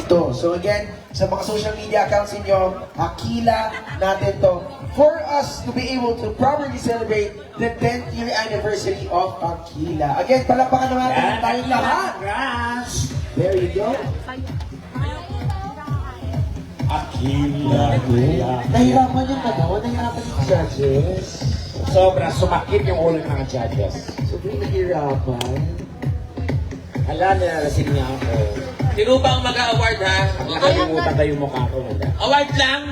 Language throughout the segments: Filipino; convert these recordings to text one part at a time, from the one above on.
ito. So again, sa mga social media accounts ninyo, Aquila natin to for us to be able to properly celebrate the 10th year anniversary of Aquila. Again, palapakan naman natin tayong lahat. Congrats! There you go. Aquila. Nahirapan yung nahirapan yung judges. Sobra, sumakit yung ulo ng mga judges. Sobrang nahirapan. Hala, nalalasing niya ako. Sino ba ang mag-award ha? Nakalimutan kayo mukha ko. Wala. Award lang?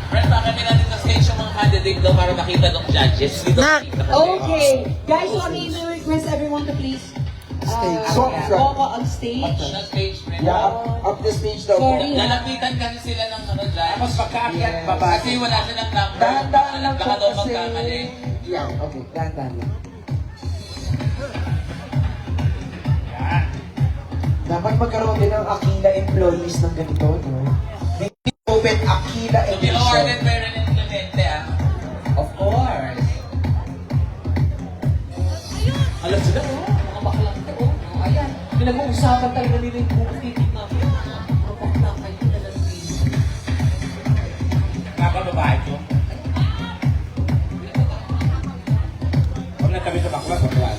Friend, baka kami natin sa stage yung mga candidate daw para makita ng judges. Dito makita kasi. Okay, guys, so may request everyone to please Stage. So, go on stage. Sa stage, friend. Yeah, up the stage daw. Sorry. Lalapitan kasi sila ng ano dyan. Tapos pagkaakyat, Yes. baba. Kasi wala silang number. Dahan-dahan lang Baka po daw kasi... magkamali. Yeah, okay. Dahan-dahan lang. Dapat magkaroon din ng Aquila employees ng ganito, no? Hindi open Aquila To be awarded edition. by Ren and Clemente, ah. Of course. Alam sila, oh. Mga baklang to, oh. Ayan. Pinag-uusapan talaga nila yung buong titig namin. Mga bakla kayo talaga. Nakababae ko. Huwag na kami sa bakla, bakla.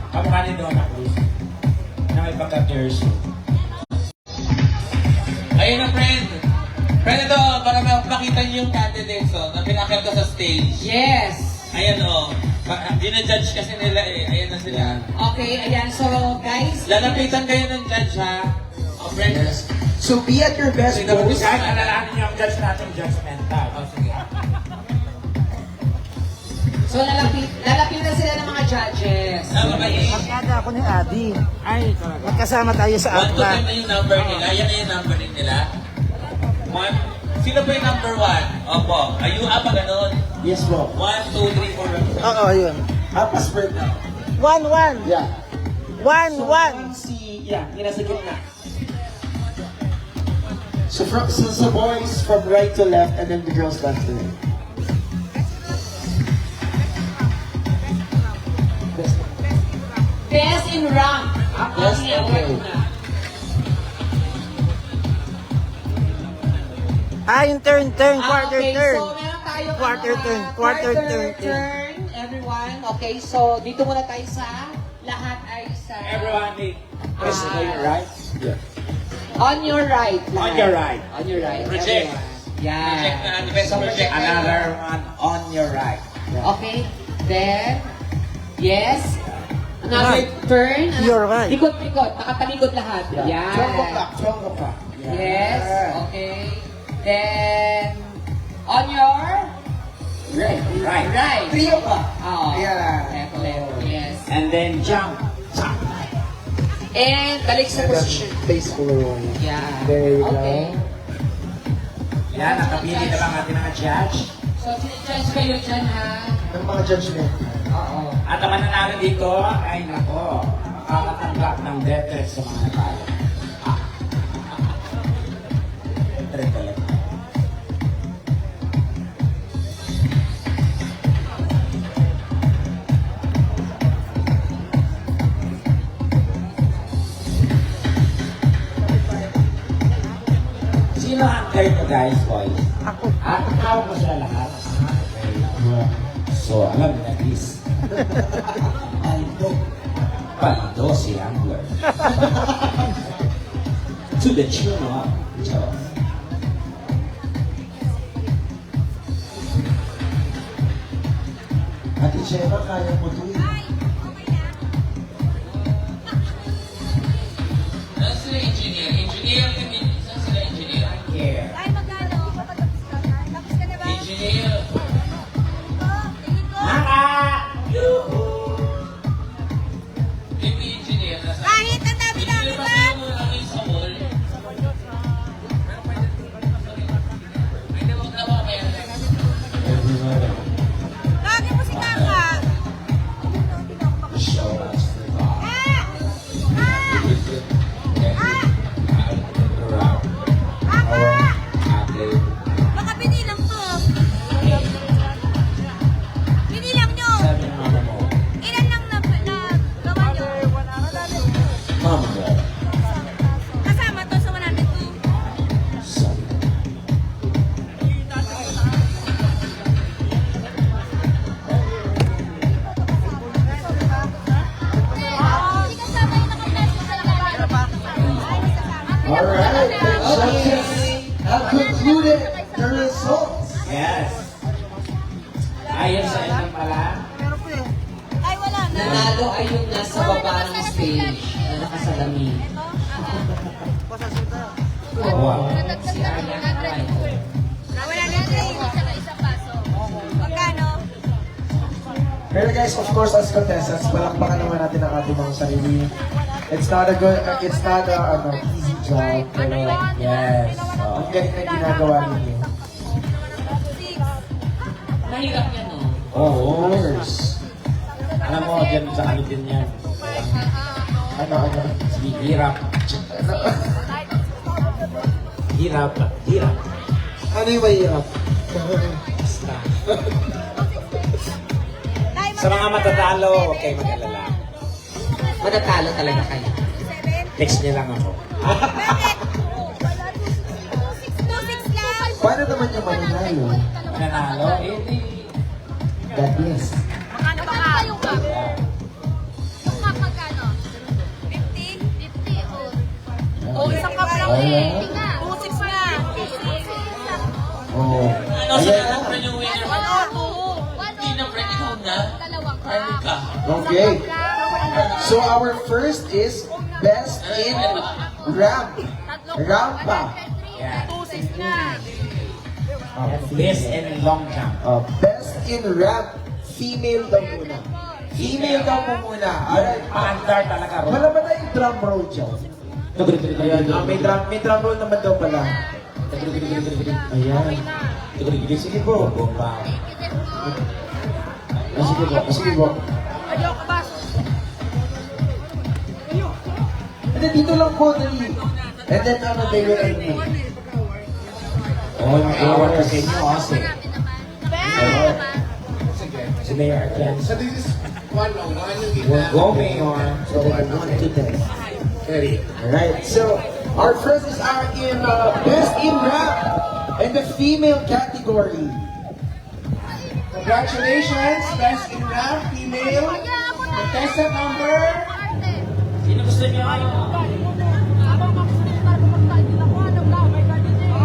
Kamukha ni Donna Cruz. Na may pagka-jersey. Ayun na, friend. Friend, ito, para makita niyo yung candidates, oh, na pinakit ko sa stage. Yes. Ayan, oh. Dina-judge kasi nila, eh. Ayan na sila. Okay, ayan. So, guys. Lalapitan kayo ng judge, ha? Oh, friend. Yes. So be at your best, Sige, both. Kahit alalahanin niyo ang judge natin, judgmental. Oh, sige. So, lalapitan sila ng mga judges. Tama ba yun? Magkada ako ni Adi. Ay, magkasama tayo sa 1 to 10 Outback. na yung number nila. Yan na yung number din nila. 1. Sino ba yung number 1? Opo. Ayun, pa ganun. Yes, bro. 1, 2, 3, 4. Oo, yun. Password na. 1-1. Yeah. 1-1. Yung nasa gitna. So, so boys from right to left and then the girls left to right. Best in rank. Yes, Ang award okay. na. Yung turn, quarter okay, turn. So, meron tayo Quarter turn. turn, everyone. Okay, so dito muna tayo sa lahat ay sa Everyone need press to your right. on your right. On lahat. your right. On your right. Project. everyone. Yeah. Project na, best project. Another one on your right. Okay. Then, yes. Another turn. Your right. Likod-likod. Nakatalikod lahat. Yeah. 12 o'clock, 12 o'clock. Yes. Okay. Then, on your Right. Right. right. 3 o'clock. Oh. Yeah. Left. Yes. And then jump. And balik sa And then position. face forward. Yeah. There you go. Okay. Yan, nakapili na bang ating mga judge? So, sinijudge kayo dyan, ha? Ng mga judgment. Oo. At ang mananalo dito ay nako, makakatanggap ng death threat sa mga natalo. Threat talaga. Sino ang kayo mo guys, boys? Ako. Tawag mo sila lahat. Okay. So, alam mo na this. Paldo si Angler. To the tune of Joe. Ate Shema, kaya mo ito eh. Saan sila engineer? Engineer, saan sila engineer? Yeah. Ay, magkano? Tapos ka na ba? Engineer. Maka! Yung engineer, nasa... Kahit ang dami-dami Engineer ba? ba sila mo lang sa mall? Pwede wag na ba, meron. Lagi mo si Kaka. concluded the results. Yes. Ayon sa inyong pala, Ay, wala na. Nanalo ay yung nasa baba ng stage na nakasalamin. wow. Si Arian ay. Wala na sa isang paso. Magkano? Pero guys, of course, as contestants, palakpakan naman natin ang ating mga sarili. It's not a easy job, pero Yes. ang galing na ginagawa ninyo. Mahirap yan, no? Oo. Winners. Alam mo, dyan sa ano din yan. Ano? Sige, hirap. Hirap. Hirap. Ano yung mahirap? Basta. Sa mga matatalo, huwag kayo mag-alala. Matatalo talaga kayo. Text niya lang ako. Bakit? 2-6 lang. Paano naman yung mananalo? Mananalo, eh di. God bless. Magkano ba ka? Yung cup? Yung cup magkano? 50? 50, oh. Oh, isang cup lang eh. 2-6 na. Oh. Ano Ayan. yung winner? Hindi na friend ikaw na. Dalawang Ano ka? Okay. So our first is best in rampa. Yeah. 2-6 na. Best and long jump. Best in ramp, female daw muna. Female daw po muna. Alright. Paandar talaga, Ron. Wala ba tayong drum roll dyan? Ayan, may drum roll naman daw pala. Ayan. Sige po. Bomba. Sige po. Sige po. Ayaw ka ba? And then dito lang po, dali. And then they will end me. Oh, yung award ka sa inyo, kasi. Si Mayor Arjan. So this is 101 yung We'll go, Mayor. So, 1 to 10. Alright, so our first is in best in rap in the female category. Congratulations, best in rap, female. Contestant number. Sino gusto niyo?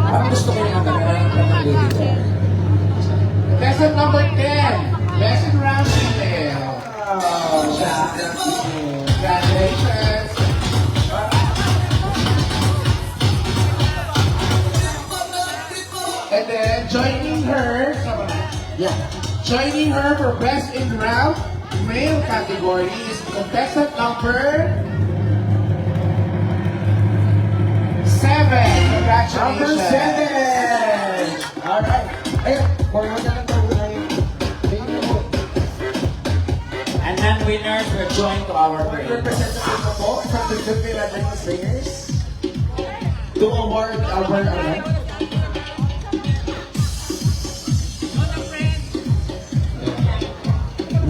Parang gusto ko yung Contestant number 10. Best in rap, female. Congratulations. And then joining her, joining her for best in rap, male category is contestant number 7. Number Congratulations. 7! Alright. Ayun, forward na lang daw na yun. And then winners will join to our parade. Representative na po from the Philippine Atlantic Singers to award our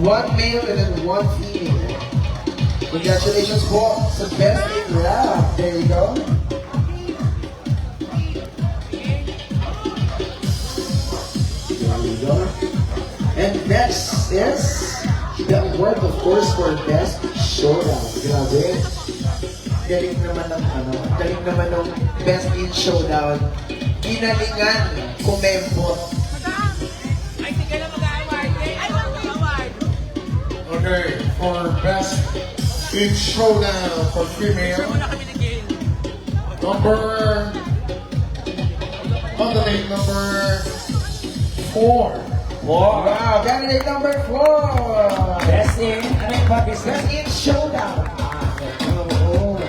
one male and then one female. Congratulations po sa best in rap. There you go. There you go. And next is the award, of course, for best showdown. Grabe. Galing naman ng galing naman ng best in showdown. Ginalingan, kumembot. Okay, for best in showdown for female, candidate number 4. Wow, candidate number 4. Best in, ano yung ba business? Best in showdown.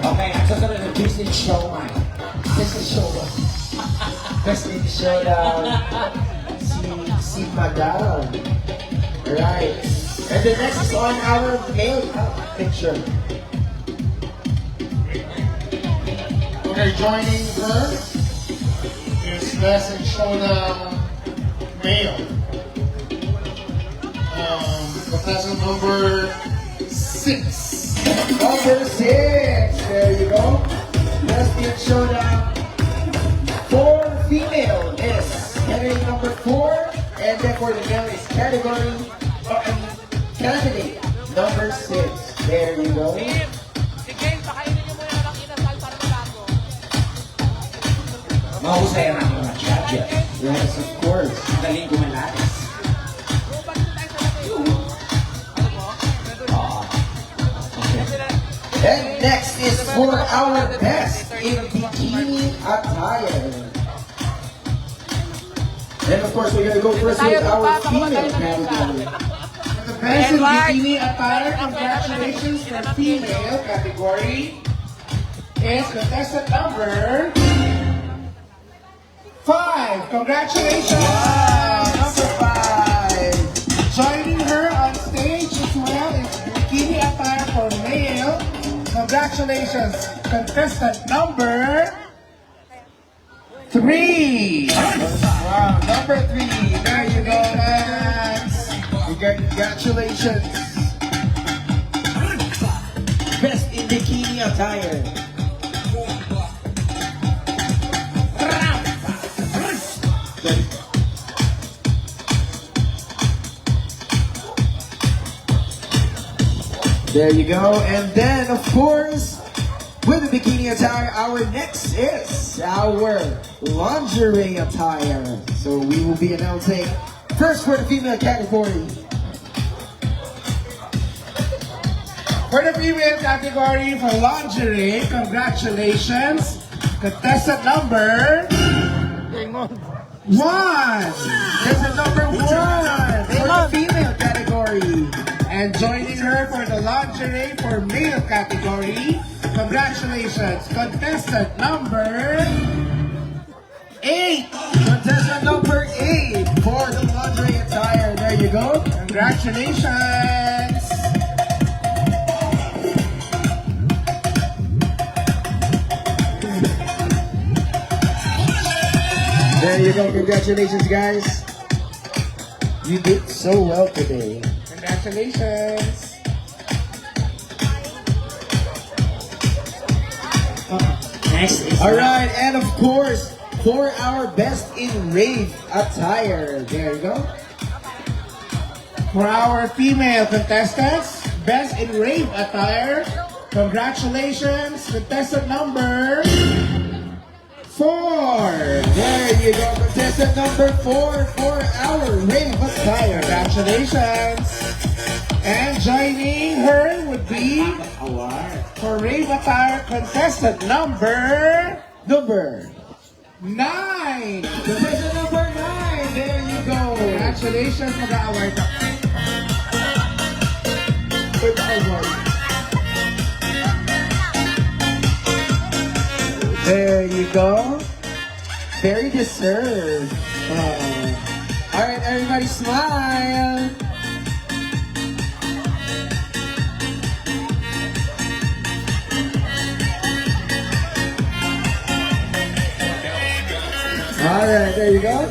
Okay, ang susunod ng business showman. Best in showdown. Best in showdown. Si Madam. Right. And the next is on our male picture. Okay, joining her is best in showdown male. Contestant number 6. Number 6. There you go. Best in showdown for female is category number 4. And then for the male is category candidate number 6. There you go. Mahusay ang aking matcha. Yes, of course. Galing gumalas. And next is for our best in bikini attire. And of course, we're gonna go first with our female category. The best in bikini attire, congratulations for female category is contestant number 5. Congratulations! Number 5. Joining her on stage as well is bikini attire for male. Congratulations, contestant number 3. Wow, number 3. There you go, Max. Congratulations. Best in bikini attire. There you go. And then, of course, with the bikini attire, our next is our lingerie attire. So we will be announcing first for the female category. For the female category for lingerie, congratulations, contestant number 1. This is number 1 for the female category. And joining her for the lingerie for male category, congratulations, contestant number 8. Contestant number 8 for the lingerie attire. There you go. Congratulations. There you go. Congratulations, guys. You did so well today. Congratulations. Next is All right, and of course, for our best in rave attire. There you go. For our female contestants, best in rave attire, congratulations, contestant number 4. There you go. Contestant number 4 for our rave attire. Congratulations. And joining her would be award. for rave attire contestant number Number 9. Contestant number 9. There you go. Congratulations, mag-award ka. With the award. There you go. Very deserved. All right, everybody smile. All right, there you go.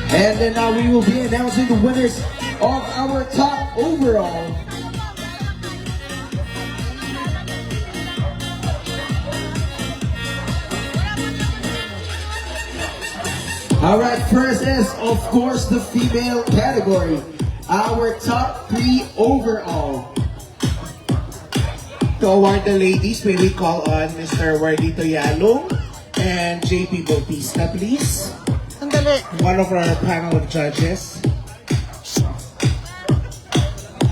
And then now we will be announcing the winners of our top overall. All right, first is, of course, the female category. Our top 3 overall. To award the ladies, may we call on Mr. Wardito Yalong and JP Bautista, please. Sandali. One of our panel of judges.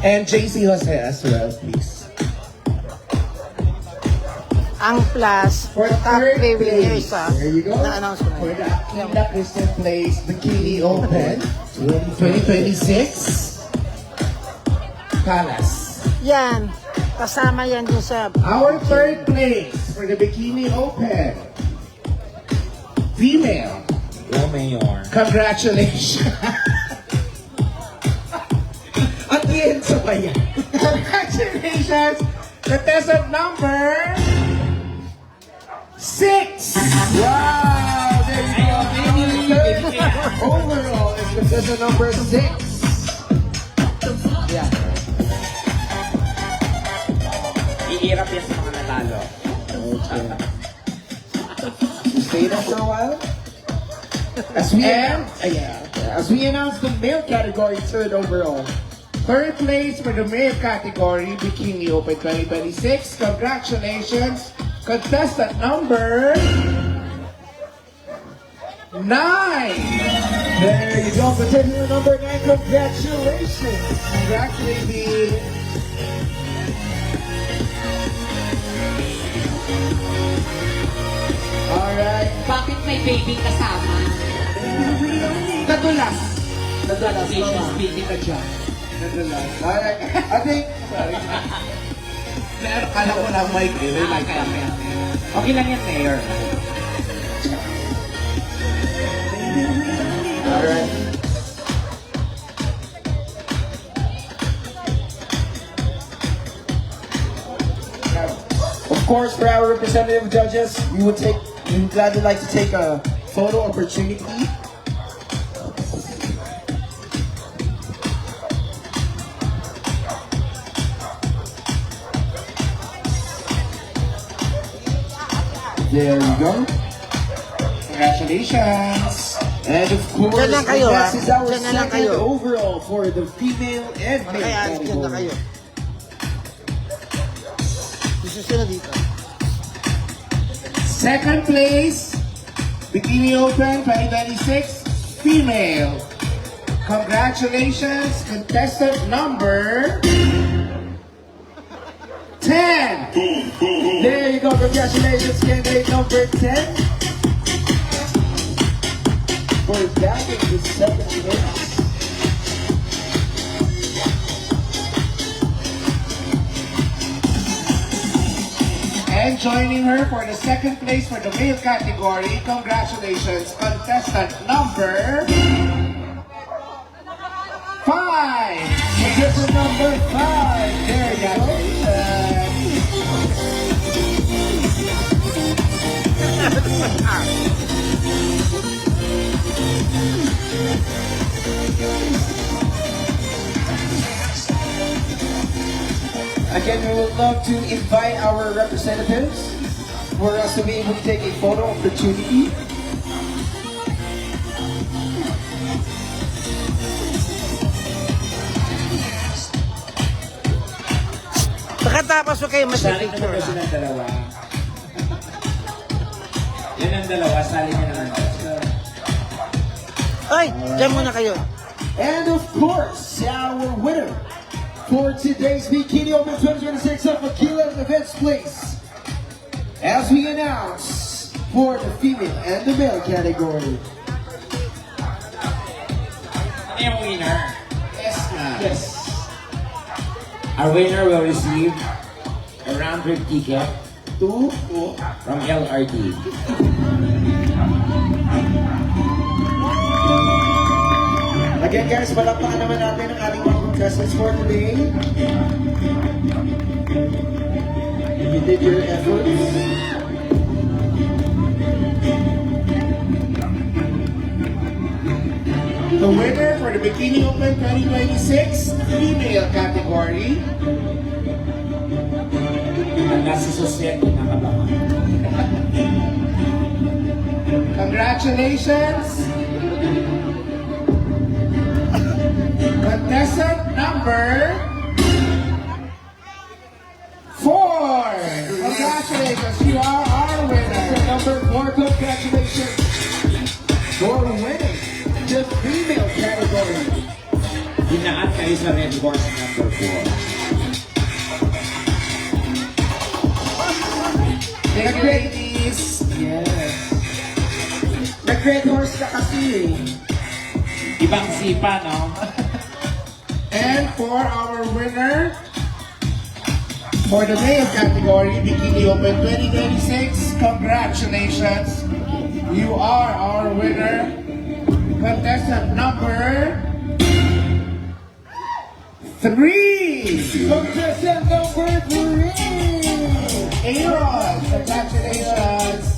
And JC Jose as well, please. Ang plus, For top third 3 place, winners there you go. na-announce ko For na. the Aquila Christian Place Bikini Open 2026 Palace. Yan. Kasama yan dun sa... Our third place for the Bikini Open female. Go Mayor. Congratulations. At the end, sabay yan. Congratulations. Contestant number 6. Wow, there you go. Our third overall is contestant number 6. Yeah. Ihirap yan sa mga natalo. Okay. stay there for a while. As we announce the male category third overall. Third place for the male category, Bikini Open 2026. Congratulations, contestant number 9. There you go, contestant number 9. Congratulations. Congratulations. Alright. Bakit may baby kasama? Nadulas. Nadalas na speaking ka dyan. Nadulas. Alright. I think, Pero kala ko lang mic eh. May mic kami. Okay lang yan, Mayor. alright. Of course, for our representative judges, we would gladly like to take a photo opportunity. There we go. Congratulations. And of course, Diyan lang kayo, that ha? is our Diyan na lang second kayo. overall for the female and male Kaya dyan na category. kayo. Susunod dito. Second place, Bikini Open 2026, female. Congratulations, contestant number 10. There you go. Congratulations, candidate number 10. For bagging the second place. And joining her for the second place for the male category, congratulations, contestant number 5. Contestant number 5. There you go. Again, we would love to invite our representatives for us to be able to take a photo opportunity. Pagkatapos ko kayo Sali mag-picture. naman kasi ng dalawa. Yan ang dalawa, sali niya naman. Ay, dyan muna kayo. And of course, our winner for today's Bikini Open 2026 of Aquila Events Place, as we announce for the female and the male category. Ano yung winner? Yes, ma'am. Yes. Our winner will receive a round trip ticket Two. from LRT. Again guys, palakpakan naman natin ang ating mga contestants for today. You did your efforts. The winner for the Bikini Open 2026 female category, Ang nasa sosyan, kinakabahan. congratulations, contestant number 4. Congratulations, you are our winner. Number 4, congratulations for winning the female category. Dinaan kayo sa red horse number 4. Thank you, ladies. Yes. Nag-red horse ka kasi eh. Ibang sipa, no? And for our winner, for the male category, Bikini Open 2026, congratulations. You are our winner. Contestant number 3. Contestant number 3. Aaron, congratulations.